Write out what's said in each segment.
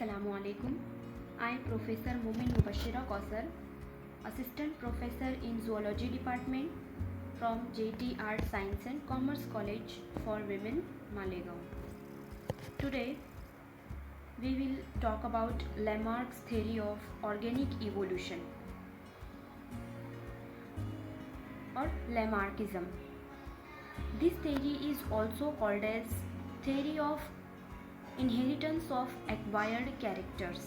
Assalamualaikum. I am Professor Mumin Mubashira Kausar, Assistant Professor in Zoology Department from JT Art Science and Commerce College for Women, Malegaon. Today we will talk about Lamarck's theory of organic evolution or Lamarckism. This theory is also called as theory of inheritance of acquired characters.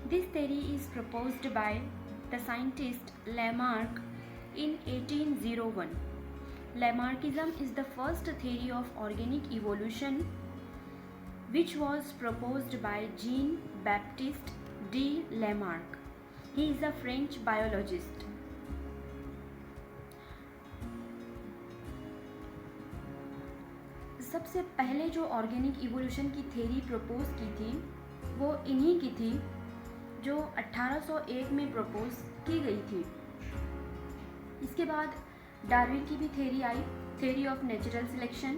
This theory is proposed by the scientist Lamarck in 1801. Lamarckism is the first theory of organic evolution which was proposed by Jean-Baptiste de Lamarck. He is a French biologist. सबसे पहले जो organic evolution की theory propose की थी वो इन्हीं की थी जो 1801 में प्रपोज की गई थी। इसके बाद डार्विन की भी theory I, theory of natural selection,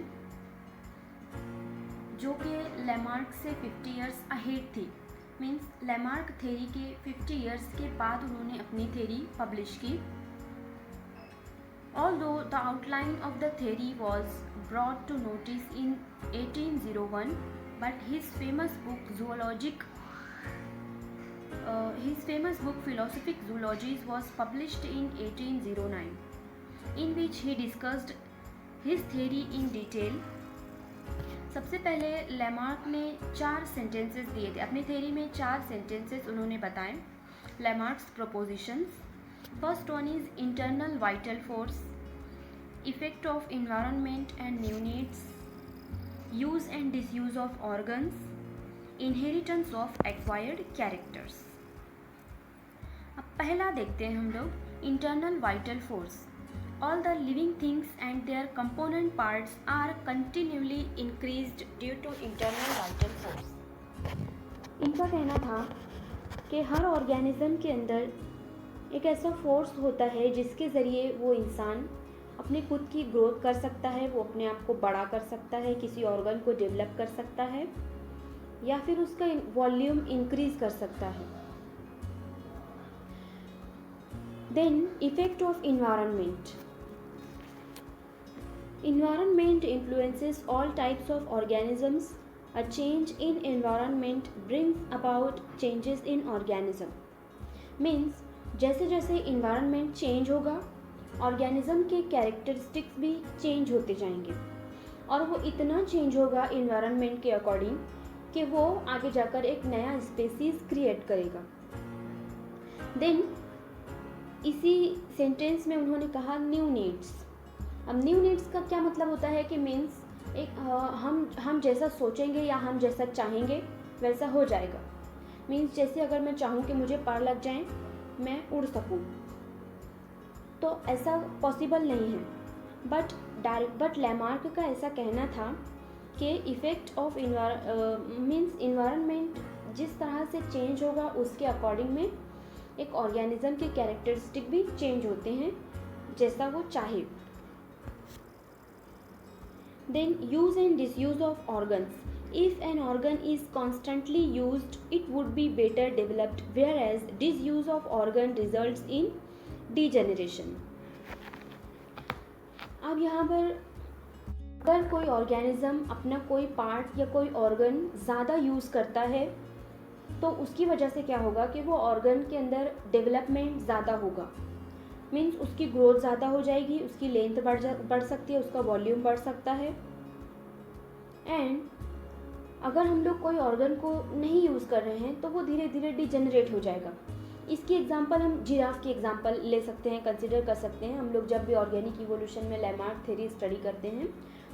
जो कि लैमार्क से 50 इयर्स अहेड थी। मीन्स लैमार्क थ्योरी के 50 इयर्स के बाद उन्होंने अपनी थ्योरी पब्लिश की। Although the outline of the theory was brought to notice in 1801, but his famous book Philosophic Zoologies was published in 1809, in which he discussed his theory in detail. सबसे पहले Lamarck ने 4 sentences दिए थे अपनी theory में। 4 sentences उन्होंने बताए लैमार्क्स propositions. First one is internal vital force, effect of environment and new needs, use and disuse of organs, inheritance of acquired characters. अब पहला देखते हैं हम लोग internal vital force. All the living things and their component parts are continually increased due to internal vital force. इनका कहना था कि हर ऑर्गेनिज्म के अंदर एक ऐसा फोर्स होता है जिसके ज़रिए वो इंसान अपने खुद की ग्रोथ कर सकता है, वो अपने आप को बड़ा कर सकता है, किसी ऑर्गन को डेवलप कर सकता है या फिर उसका वॉल्यूम इंक्रीज कर सकता है। Then effect of environment influences all types of organisms. A change in environment brings about changes in organism. Means जैसे जैसे इन्वायरमेंट चेंज होगा ऑर्गेनिज्म के कैरेक्टरिस्टिक्स भी चेंज होते जाएंगे और वो इतना चेंज होगा इन्वायरमेंट के अकॉर्डिंग कि वो आगे जाकर एक नया स्पेसीज क्रिएट करेगा। देन इसी सेंटेंस में उन्होंने कहा न्यू नीड्स। अब न्यू नीड्स का क्या मतलब होता है कि मीन्स एक हम जैसा सोचेंगे या हम जैसा चाहेंगे वैसा हो जाएगा। मीन्स जैसे अगर मैं चाहूँ कि मुझे पर लग जाए, मैं उड़ सकूं, तो ऐसा पॉसिबल नहीं है। बट लैमार्क का ऐसा कहना था कि इफ़ेक्ट ऑफ मीन्स इन्वायरमेंट जिस तरह से चेंज होगा उसके अकॉर्डिंग में एक ऑर्गेनिज्म के कैरेक्टरिस्टिक भी चेंज होते हैं जैसा वो चाहे। Then use and disuse of organs. If an organ is constantly used, it would be better developed, whereas disuse of organ results in degeneration. अब यहाँ पर अगर कोई ऑर्गेनिज्म अपना कोई पार्ट या कोई ऑर्गन ज़्यादा यूज़ करता है तो उसकी वजह से क्या होगा कि वो ऑर्गन के अंदर डेवलपमेंट ज़्यादा होगा। मीन्स उसकी ग्रोथ ज़्यादा हो जाएगी, उसकी लेंथ बढ़ सकती है, उसका वॉल्यूम बढ़ सकता है। एंड अगर हम लोग कोई ऑर्गन को नहीं यूज़ कर रहे हैं तो वो धीरे धीरे डिजेनरेट हो जाएगा। इसकी एग्जांपल हम जिराफ की एग्जांपल ले सकते हैं, कंसिडर कर सकते हैं। हम लोग जब भी ऑर्गेनिक इवोल्यूशन में लैमार्क थ्योरी स्टडी करते हैं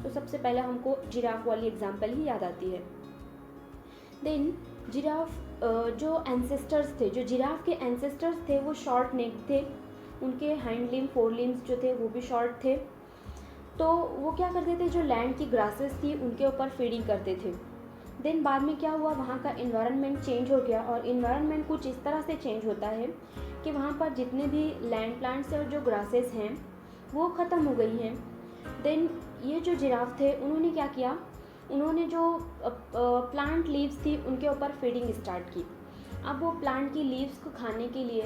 तो सबसे पहले हमको जिराफ वाली एग्जांपल ही याद आती है। देन जिराफ जो एंसेस्टर्स थे, जो जिराफ के एंसेस्टर्स थे वो शॉर्ट नेक थे, उनके हैंड लिम्ब, फोर लिम्स जो थे वो भी शॉर्ट थे। तो वो क्या करते थे, जो लैंड की ग्रासेस थी उनके ऊपर फीडिंग करते थे। देन बाद में क्या हुआ, वहाँ का इन्वायरमेंट चेंज हो गया और इन्वायरमेंट कुछ इस तरह से चेंज होता है कि वहाँ पर जितने भी लैंड प्लांट्स और जो ग्रासेस हैं वो ख़त्म हो गई हैं। देन ये जो जिराफ थे उन्होंने क्या किया उन्होंने जो प्लांट लीव्स थी उनके ऊपर फीडिंग स्टार्ट की। अब वो प्लांट की लीव्स को खाने के लिए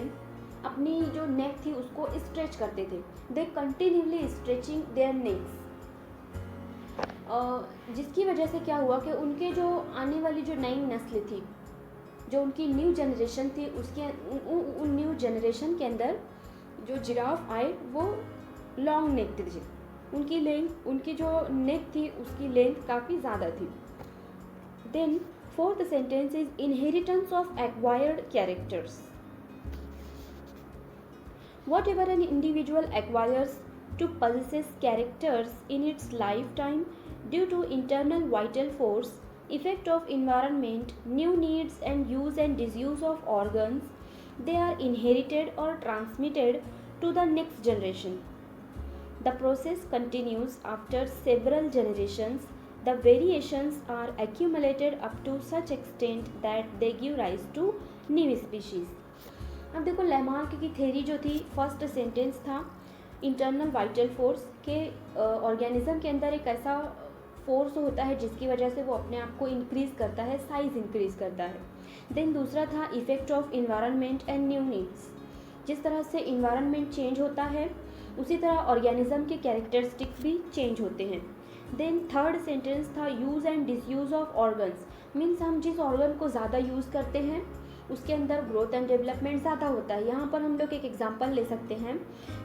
अपनी जो नेक थी उसको स्ट्रेच करते थे। दे कंटिन्यूली स्ट्रेचिंग देयर नेक्स, जिसकी वजह से क्या हुआ कि उनके जो आने वाली जो नई नस्ल थी, जो उनकी न्यू जनरेशन थी, उसके उन न्यू जनरेशन के अंदर जो जिराफ आए वो लॉन्ग नेक थे। उनकी लेंथ, उनकी जो नेक थी उसकी लेंथ काफ़ी ज़्यादा थी। Then fourth sentence is inheritance of acquired characters. Whatever an individual acquires to possess characters in its lifetime due to internal vital force, effect of environment, new needs and use and disuse of organs, they are inherited or transmitted to the next generation. The process continues after several generations. The variations are accumulated up to such extent that they give rise to new species. अब देखो Lamarck की theory जो थी, first sentence था internal vital force के organism के अंदर एक ऐसा फोर्स होता है जिसकी वजह से वो अपने आप को इंक्रीज़ करता है, साइज इंक्रीज़ करता है। देन दूसरा था effect of environment and new needs, जिस तरह से इन्वायरमेंट चेंज होता है उसी तरह ऑर्गेनिज्म के कैरेक्टरिस्टिक्स भी चेंज होते हैं। देन थर्ड सेंटेंस था use and disuse of organs, means हम जिस ऑर्गन को ज़्यादा यूज़ करते हैं उसके अंदर ग्रोथ एंड डेवलपमेंट ज़्यादा होता है। यहाँ पर हम लोग एक एग्जांपल ले सकते हैं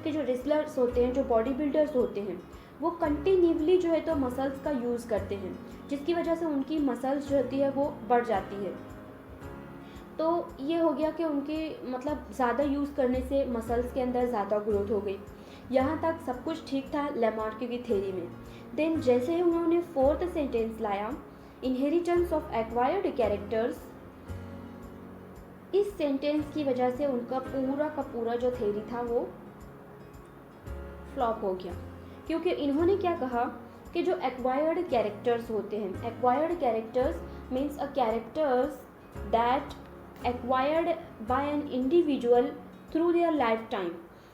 कि जो रेसलर्स होते हैं, जो बॉडी बिल्डर्स होते हैं, वो कंटिन्यूवली जो है तो मसल्स का यूज़ करते हैं, जिसकी वजह से उनकी मसल्स जो होती है वो बढ़ जाती है। तो ये हो गया कि उनके मतलब ज़्यादा यूज़ करने से मसल्स के अंदर ज़्यादा ग्रोथ हो गई। यहाँ तक सब कुछ ठीक था लैमार्क की थ्योरी में। देन जैसे ही उन्होंने फोर्थ सेंटेंस लाया, इनहेरिटेंस ऑफ एक्वायर्ड कैरेक्टर्स, इस सेंटेंस की वजह से उनका पूरा का पूरा जो थ्योरी था वो फ्लॉप हो गया, क्योंकि इन्होंने क्या कहा कि जो एक्वायर्ड कैरेक्टर्स होते हैं, acquired characters means a characters that acquired by an individual through their life time,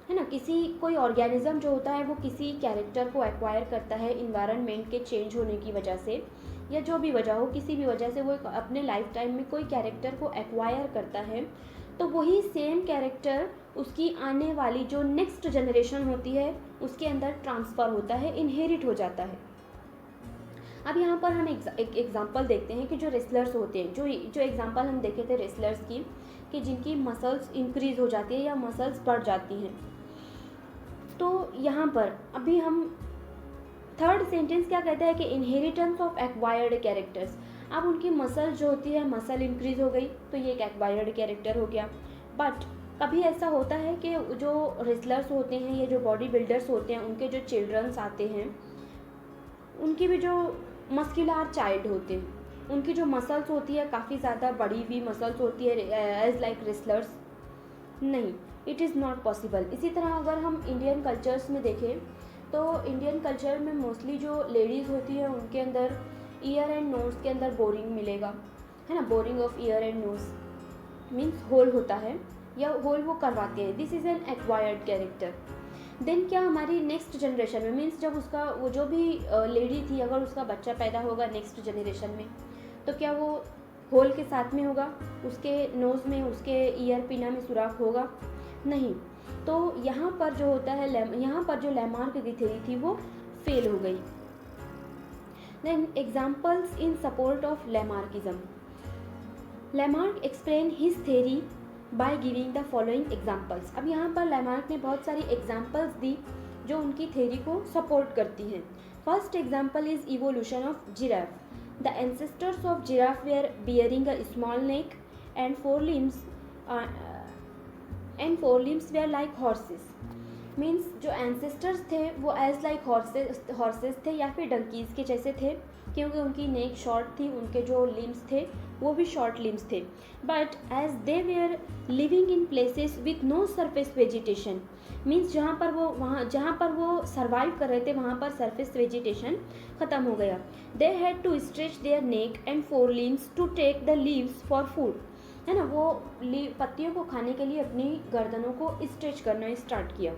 है ना। किसी कोई ऑर्गेनिज्म जो होता है वो किसी कैरेक्टर को एक्वायर करता है इन्वायरमेंट के चेंज होने की वजह से, या जो भी वजह हो, किसी भी वजह से वो अपने लाइफ टाइम में कोई कैरेक्टर को एक्वायर करता है, तो वही सेम कैरेक्टर उसकी आने वाली जो नेक्स्ट जनरेशन होती है उसके अंदर ट्रांसफ़र होता है, इनहेरिट हो जाता है। अब यहाँ पर हम एक एग्जांपल देखते हैं कि जो रेसलर्स होते हैं, जो एग्जांपल हम देखे थे रेसलर्स की, कि जिनकी मसल्स इंक्रीज़ हो जाती है या मसल्स बढ़ जाती हैं। तो यहाँ पर अभी हम थर्ड सेंटेंस क्या कहता है कि इनहेरिटेंस ऑफ एक्वायर्ड कैरेक्टर्स। अब उनकी मसल जो होती है, मसल इंक्रीज़ हो गई तो ये एक एक्वायर्ड कैरेक्टर हो गया। बट कभी ऐसा होता है कि जो रेसलर्स होते हैं या जो बॉडी बिल्डर्स होते हैं, उनके जो चिल्ड्रंस आते हैं, उनकी भी जो मस्कुलर चाइल्ड होते हैं, उनकी जो मसल्स होती है काफ़ी ज़्यादा बड़ी हुई मसल्स होती है एज लाइक रेसलर्स, नहीं, इट इज़ नॉट पॉसिबल। इसी तरह अगर हम इंडियन कल्चर्स में देखें तो इंडियन कल्चर में मोस्टली जो लेडीज़ होती है उनके अंदर ईयर एंड नोज़ के अंदर बोरिंग मिलेगा, है ना। Boring of ear and nose means hole होता है या होल वो करवाते हैं। This is an acquired character. Then क्या हमारी नेक्स्ट जनरेशन में, मीन्स जब उसका वो जो भी लेडी थी, अगर उसका बच्चा पैदा होगा नेक्स्ट जनरेशन में, तो क्या वो होल के साथ में होगा, उसके नोज़ में, उसके ईयर पिना में सुराख होगा? नहीं। तो यहाँ पर जो होता है, यहाँ पर जो लैमार्क की थ्योरी थी वो फेल हो गई। Then examples in support of Lamarckism. Lamarck explain his theory by giving the following examples. अब यहाँ पर लैमार्क ने बहुत सारी एग्जाम्पल्स दी जो उनकी थ्योरी को सपोर्ट करती हैं। First example is evolution of giraffe. The ancestors of giraffe were bearing a small neck and four limbs were like horses. Means जो एंसेस्टर्स थे वो एज लाइक हॉर्सेस थे या फिर डंकीज़ के जैसे थे, क्योंकि उनकी नेक शॉर्ट थी, उनके जो लिम्स थे वो भी शॉर्ट लिम्स थे। But as they were living in places with no surface vegetation, means जहाँ पर वो सर्वाइव कर रहे थे वहाँ पर सरफेस वेजिटेशन ख़त्म हो गया। They had to stretch their neck and four limbs to take the leaves for food, है ना। वो पत्तियों को खाने के लिए अपनी गर्दनों को स्ट्रेच करना स्टार्ट किया,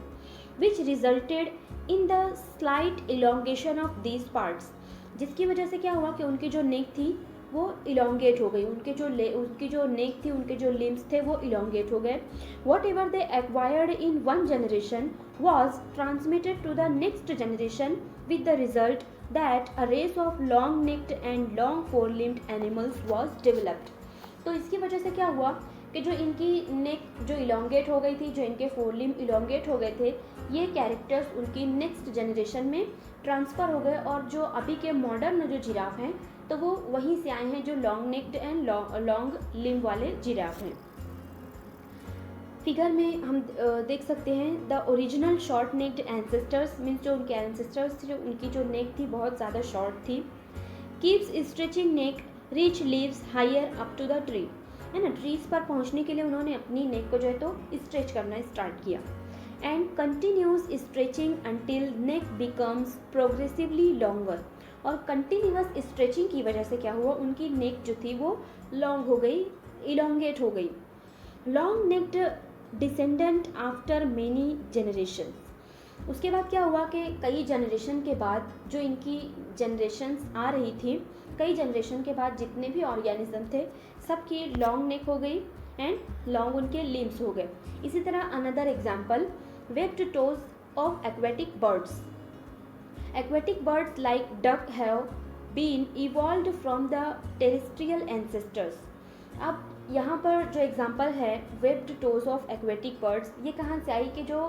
विच resulted in the slight elongation of these parts. जिसकी वजह से क्या हुआ कि उनकी जो नेक थी वो इलोंगेट हो गई, उनकी जो नेक थी, उनके जो लिम्स थे वो इलोंगेट हो गए. Whatever they acquired in one generation was transmitted to the next generation with the result that a race of long necked and long four limbed animals was developed. तो इसकी वजह से क्या हुआ कि जो इनकी नेक जो इलोंगेट हो गई थी, जो इनके फोर लिम्ब इलोंगेट हो गए थे, ये कैरेक्टर्स उनकी नेक्स्ट जनरेशन में ट्रांसफ़र हो गए. और जो अभी के मॉडर्न जो जिराफ हैं तो वो वहीं से आए हैं, जो long necked and long limb वाले जिराफ हैं. फिगर में हम देख सकते हैं the original short necked ancestors, means जो उनके एंसेस्टर्स थे, जो उनकी जो नेक थी बहुत ज़्यादा शॉर्ट थी. Keeps stretching neck reach leaves higher up to the tree, है ना. ट्रीज पर पहुंचने के लिए उन्होंने अपनी नेक को जो है तो स्ट्रेच करना स्टार्ट किया. And continuous stretching until neck becomes progressively longer. और कंटिन्यूस स्ट्रेचिंग की वजह से क्या हुआ, उनकी नेक जो थी वो लॉन्ग हो गई, इलोंगेट हो गई. Long necked descendant after many generation. उसके बाद क्या हुआ कि कई जनरेशन के बाद जो इनकी जनरेशन्स आ रही थी, कई जनरेशन के बाद जितने भी ऑर्गेनिज्म थे सबकी लॉन्ग नेक हो गई एंड लॉन्ग उनके लिम्स हो गए. इसी तरह another example webbed toes of aquatic birds. Aquatic birds like duck have been evolved from the terrestrial ancestors. अब यहाँ पर जो एग्जांपल है webbed toes of aquatic birds, ये कहाँ से आई कि जो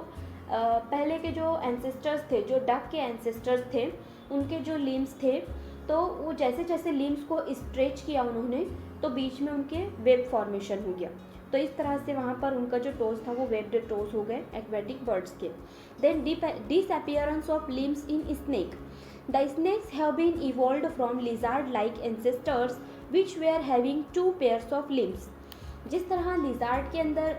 पहले के जो एंसेस्टर्स थे, जो डक के एंसेस्टर्स थे, उनके जो लिम्स थे, तो वो जैसे जैसे लिम्स को स्ट्रेच किया उन्होंने तो बीच में उनके वेब फॉर्मेशन हो गया. तो इस तरह से वहाँ पर उनका जो टोज था वो वेब्ड टोज हो गए एक्वेटिक बर्ड्स के. Then disappearance of limbs in snake. The snakes have been evolved from lizard like ancestors which were having two pairs of limbs. जिस तरह लिजार्ड के अंदर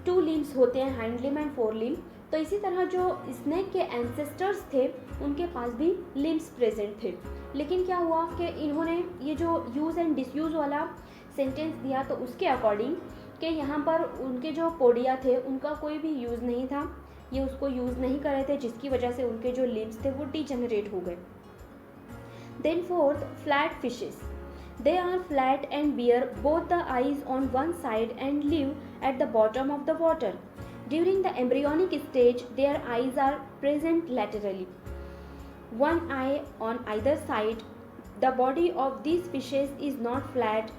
2 limbs होते हैं, hind limb and four limb, तो इसी तरह जो स्नेक के एंसेस्टर्स थे उनके पास भी लिम्स प्रेजेंट थे. लेकिन क्या हुआ कि इन्होंने ये जो यूज़ एंड डिसयूज़ वाला सेंटेंस दिया तो उसके अकॉर्डिंग कि यहाँ पर उनके जो पोडिया थे उनका कोई भी यूज़ नहीं था, ये उसको यूज़ नहीं कर रहे थे, जिसकी वजह से उनके जो लिम्स थे वो डिजेनरेट हो गए. Then fourth, flat fishes. They are flat and bear both the eyes on one side and live at the bottom of the water. During the embryonic stage, their eyes are present laterally, one eye on either side. The body of these fishes is not flat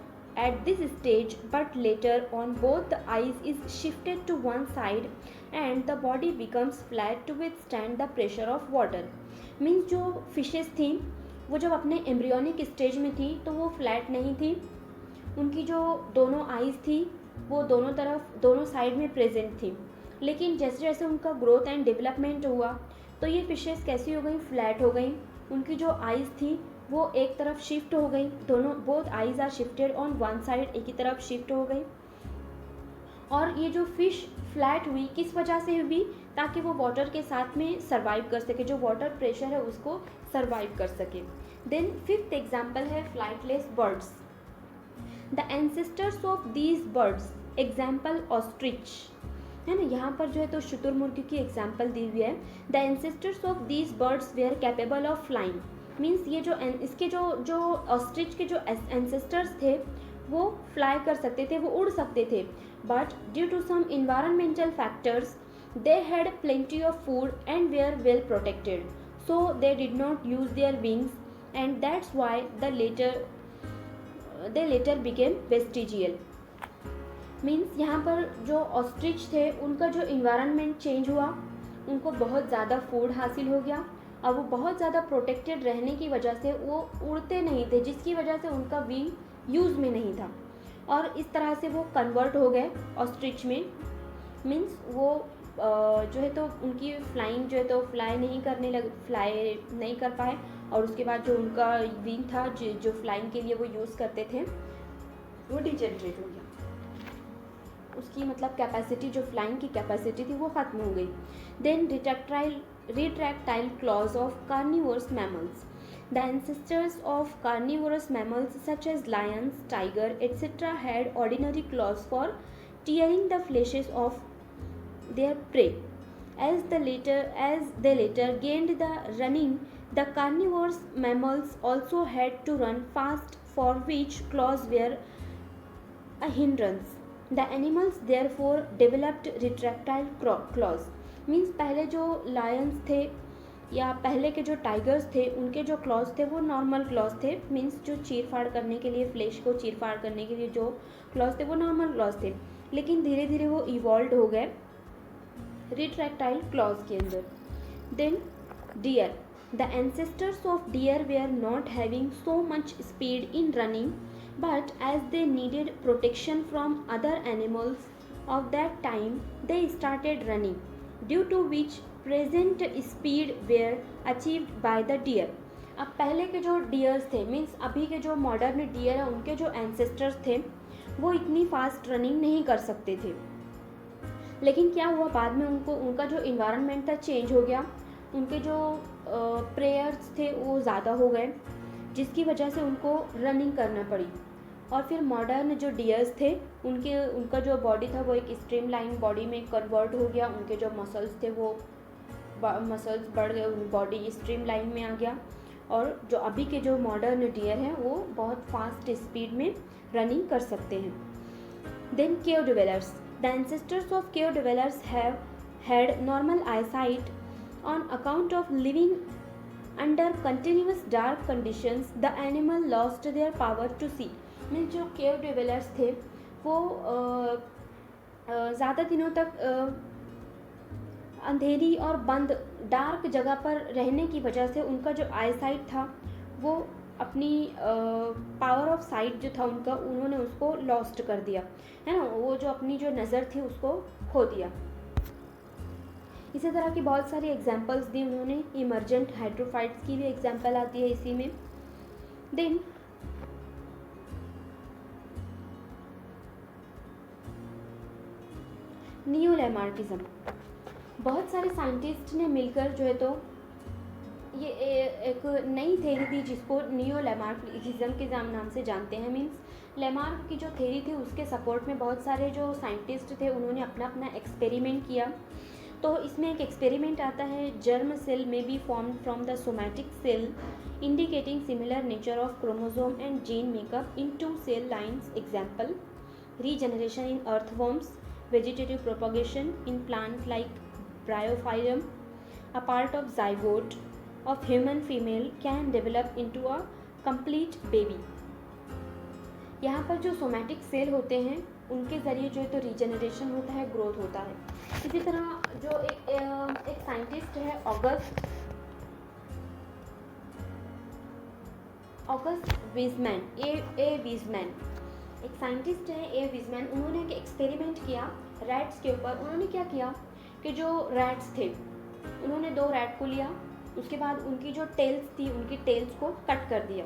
at this stage, but later on both the eyes is shifted to one side and the body becomes flat to withstand the pressure of water. Means जो fishes थी वो जब अपने embryonic stage में थी तो वो flat नहीं थी, उनकी जो दोनों आइज़ थी वो दोनों साइड में प्रेजेंट थी. लेकिन जैसे जैसे उनका ग्रोथ एंड डेवलपमेंट हुआ तो ये फिशेस कैसी हो गई, फ्लैट हो गई. उनकी जो आइज़ थी वो एक तरफ शिफ्ट हो गई, both eyes are shifted on one side, एक ही तरफ शिफ्ट हो गई. और ये जो फिश फ्लैट हुई किस वजह से हुई, ताकि वो वाटर के साथ में सर्वाइव कर सके, जो वाटर प्रेशर है उसको सर्वाइव कर सके. देन फिफ्थ एग्जाम्पल है flightless birds. The ancestors of these birds, example ostrich, है ना. यहाँ पर जो है तो शुतुरमुर्ग की एग्जाम्पल दी हुई है. The ancestors of these birds were capable of flying. Means ये जो इसके जो ऑस्ट्रिच के जो एंसेस्टर्स थे वो फ्लाई कर सकते थे, वो उड़ सकते थे. But due to some environmental factors they had plenty of food and were well protected, so they did not use their wings, and that's why they later became vestigial. Means यहाँ पर जो ऑस्ट्रिच थे उनका जो environment change हुआ, उनको बहुत ज़्यादा फूड हासिल हो गया और वो बहुत ज़्यादा प्रोटेक्टेड रहने की वजह से वो उड़ते नहीं थे, जिसकी वजह से उनका विंग यूज़ में नहीं था और इस तरह से वो कन्वर्ट हो गए ऑस्ट्रिच में. मीन्स वो जो है तो उनकी फ्लाइंग जो है तो फ्लाई नहीं कर पाए और उसके बाद जो उनका विंग था जो फ्लाइंग के लिए वो यूज़ करते थे वो डिजेनरेट हो गया, उसकी मतलब कैपेसिटी, जो फ्लाइंग की कैपेसिटी थी वो ख़त्म हो गई. Then retractile claws of carnivorous mammals. The ancestors of carnivorous mammals such as lions, tiger, etc. had ordinary claws for tearing the fleshes of their prey. As they later gained the running The carnivorous mammals also had to run fast, for which claws were a hindrance. The animals therefore developed retractile claws. Means पहले जो Lions थे या पहले के जो tigers थे उनके जो क्लॉज थे वो नॉर्मल क्लॉज थे, मीन्स जो चीर फाड़ करने के लिए, फ्लेश को चीर फाड़ करने के लिए जो क्लॉज थे वो नॉर्मल क्लॉज थे, लेकिन धीरे धीरे वो इवॉल्व हो गए रिट्रैक्टाइल क्लॉज के अंदर. Then deer. The ancestors of deer were not having so much speed in running, but as they needed protection from other animals of that time, they started running, due to which present speed were achieved by the deer. अब पहले के जो dears थे, means अभी के जो modern dear है, उनके जो एंसेस्टर्स थे वो इतनी फास्ट रनिंग नहीं कर सकते थे. लेकिन क्या हुआ, बाद में उनका जो इन्वायरमेंट था चेंज हो गया, उनके जो प्रेयर्स थे वो ज़्यादा हो गए, जिसकी वजह से उनको रनिंग करना पड़ी. और फिर मॉडर्न जो डियर्स थे उनका जो बॉडी था वो एक स्ट्रीमलाइन बॉडी में कन्वर्ट हो गया, उनके जो मसल्स थे वो मसल्स बढ़ गए, बॉडी स्ट्रीमलाइन में आ गया. और जो अभी के जो मॉडर्न डियर हैं वो बहुत फास्ट स्पीड में रनिंग कर सकते हैं. Then cave dwellers. The ancestors of cave dwellers have had normal eyesight on account of living under continuous dark conditions. The animal lost their power to see. Means जो केव dwellers थे वो ज़्यादा दिनों तक अंधेरी और बंद डार्क जगह पर रहने की वजह से उनका जो आई साइट था वो अपनी पावर ऑफ साइट जो था उनका, उन्होंने उसको लॉस्ट कर दिया, है ना, वो जो अपनी जो नज़र थी उसको खो दिया. इसी तरह की बहुत सारी एग्जांपल्स दी उन्होंने. इमर्जेंट हाइड्रोफाइट्स की भी एग्जांपल आती है इसी में. Then neo Lamarckism. बहुत सारे साइंटिस्ट ने मिलकर जो है तो ये एक नई थ्योरी थी जिसको नियो लैमार्किज्म के नाम से जानते हैं. मीन्स लैमार्क की जो थ्योरी थी उसके सपोर्ट में बहुत सारे जो साइंटिस्ट थे उन्होंने अपना अपना एक्सपेरिमेंट किया. तो इसमें एक एक्सपेरिमेंट आता है, germ cell may be form from the somatic cell indicating similar nature of chromosome and gene makeup in two cell lines. Example, regeneration in earthworms, vegetative propagation in plant like bryophyllum. A part of zygote of human female can develop into a complete baby. यहाँ पर जो somatic cell होते हैं उनके ज़रिए जो है तो रीजनरेशन होता है, ग्रोथ होता है. इसी तरह जो एक साइंटिस्ट है ऑगस्ट वीजमैन, ए वीजमैन, एक साइंटिस्ट है ए वीजमैन. उन्होंने एक एक्सपेरिमेंट किया रैट्स के ऊपर. उन्होंने क्या किया कि जो रैट्स थे उन्होंने 2 रैट को लिया, उसके बाद उनकी जो टेल्स थी उनकी टेल्स को कट कर दिया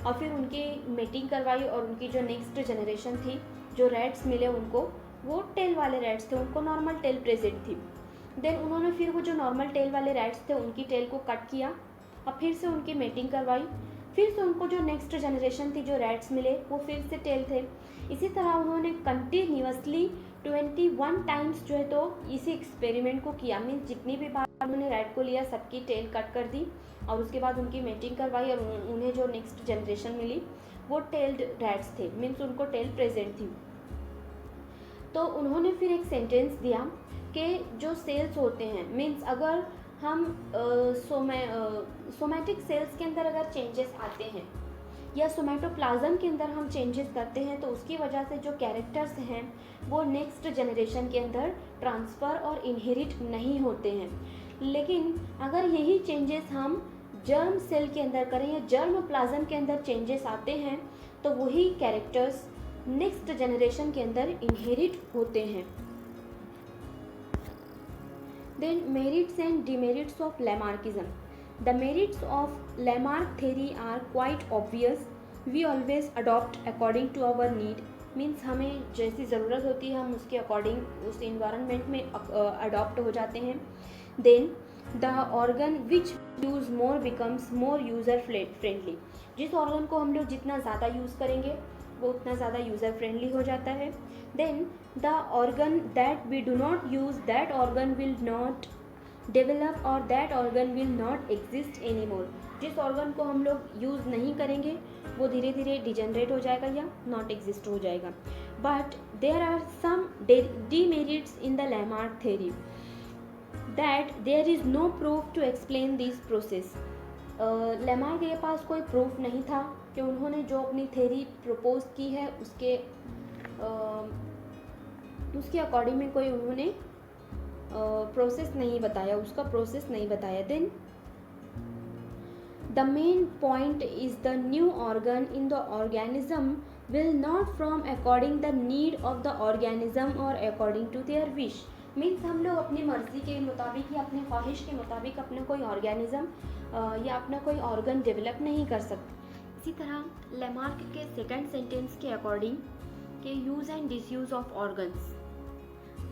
और फिर उनकी मेटिंग करवाई. और उनकी जो नेक्स्ट जनरेशन थी, जो रैट्स मिले उनको, वो टेल वाले रैट्स थे, उनको नॉर्मल टेल प्रेजेंट थी. देन उन्होंने फिर वो जो नॉर्मल टेल वाले रैट्स थे उनकी टेल को कट किया और फिर से उनकी मेटिंग करवाई. फिर से उनको जो नेक्स्ट जनरेशन थी, जो रैट्स मिले, वो फिर से टेल थे. इसी तरह उन्होंने कंटिन्यूसली 21 टाइम्स जो है तो इसी एक्सपेरिमेंट को किया. मीन्स जितनी भी बार उन्होंने रैट को लिया सबकी टेल कट कर दी और उसके बाद उनकी मेटिंग करवाई और उन्हें जो नेक्स्ट जनरेशन मिली वो टेल्ड रैट्स थे, मीन्स उनको टेल प्रेजेंट थी. तो उन्होंने फिर एक सेंटेंस दिया कि जो सेल्स होते हैं, मीन्स अगर हम सोमैटिक सेल्स के अंदर अगर चेंजेस आते हैं या सोमैटोप्लाज्म के अंदर हम चेंजेस करते हैं तो उसकी वजह से जो कैरेक्टर्स हैं वो नेक्स्ट जनरेशन के अंदर ट्रांसफ़र और इनहेरिट नहीं होते हैं. लेकिन अगर यही चेंजेस हम जर्म सेल के अंदर करें या जर्म प्लाज्म के अंदर चेंजेस आते हैं तो वही कैरेक्टर्स नेक्स्ट जनरेशन के अंदर इनहेरिट होते हैं. Then merits and demerits of Lamarckism. The merits of Lamarck theory are quite obvious. We always adopt according to our need. Means हमें जैसी ज़रूरत होती है हम उसके अकॉर्डिंग उस इन्वायरमेंट में अडॉप्ट हो जाते हैं. Then the organ which use more becomes more user friendly. जिस ऑर्गन को हम लोग जितना ज़्यादा यूज़ करेंगे वो उतना ज़्यादा यूज़र फ्रेंडली हो जाता है. Then the organ that we do not use, that organ will not develop और that organ will not exist any more. जिस ऑर्गन को हम लोग यूज़ नहीं करेंगे वो धीरे धीरे डिजेनरेट हो जाएगा या नॉट एग्जिस्ट हो जाएगा। But there are some demerits in the Lamarck theory that there is no proof to explain this process। Lamarck के पास कोई प्रूफ नहीं था कि उन्होंने जो अपनी थ्योरी प्रपोज की है उसके अकॉर्डिंग में कोई उन्होंने प्रोसेस नहीं बताया, उसका प्रोसेस नहीं बताया। Then the main point is the new organ in the organism will not from according the need of the organism or according to their wish। Means हम लोग अपनी मर्ज़ी के मुताबिक या अपने ख्वाहिश के मुताबिक अपना कोई ऑर्गेनिज्म या अपना कोई ऑर्गन डेवलप नहीं कर सकते। इसी तरह लेमार्क के सेकंड सेंटेंस के अकॉर्डिंग के use and disuse of organs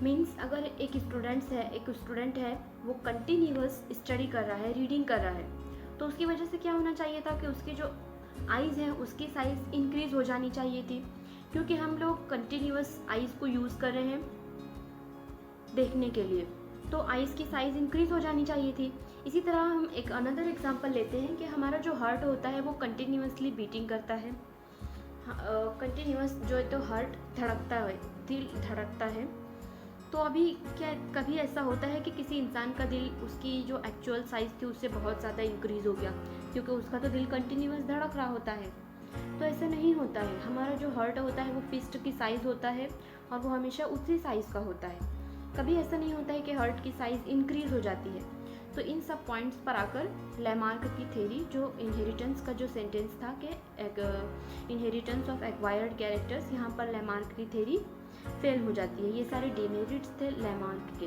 means अगर एक स्टूडेंट है वो कंटिन्यूअस स्टडी कर रहा है, रीडिंग कर रहा है, तो उसकी वजह से क्या होना चाहिए था कि उसकी जो आइज़ हैं उसकी साइज़ इंक्रीज़ हो जानी चाहिए थी, क्योंकि हम लोग कंटिन्यूअस आइज़ को यूज़ कर रहे हैं देखने के लिए, तो आइज़ की साइज़ इंक्रीज़ हो जानी चाहिए थी। इसी तरह हम एक अनदर एग्जांपल लेते हैं कि हमारा जो हार्ट होता है वो कंटिन्यूअसली बीटिंग करता है, कंटिन्यूअस जो है तो हार्ट धड़कता है, दिल धड़कता है। तो अभी क्या कभी ऐसा होता है कि किसी इंसान का दिल उसकी जो एक्चुअल साइज़ थी उससे बहुत ज़्यादा इंक्रीज़ हो गया, क्योंकि उसका तो दिल कंटिन्यूअस धड़क रहा होता है। तो ऐसा नहीं होता है, हमारा जो हार्ट होता है वो फिस्ट की साइज़ होता है और वो हमेशा उसी साइज़ का होता है। कभी ऐसा नहीं होता है कि हार्ट की साइज़ इंक्रीज़ हो जाती है। तो इन सब पॉइंट्स पर आकर लेमार्क की थ्योरी जो इनहेरिटेंस का जो सेंटेंस था कि इनहेरिटेंस ऑफ एक्वायर्ड कैरेक्टर्स, यहाँ पर लेमार्क की थ्योरी फेल हो जाती है। ये सारे डिमेरिट्स थे लेमार्क के।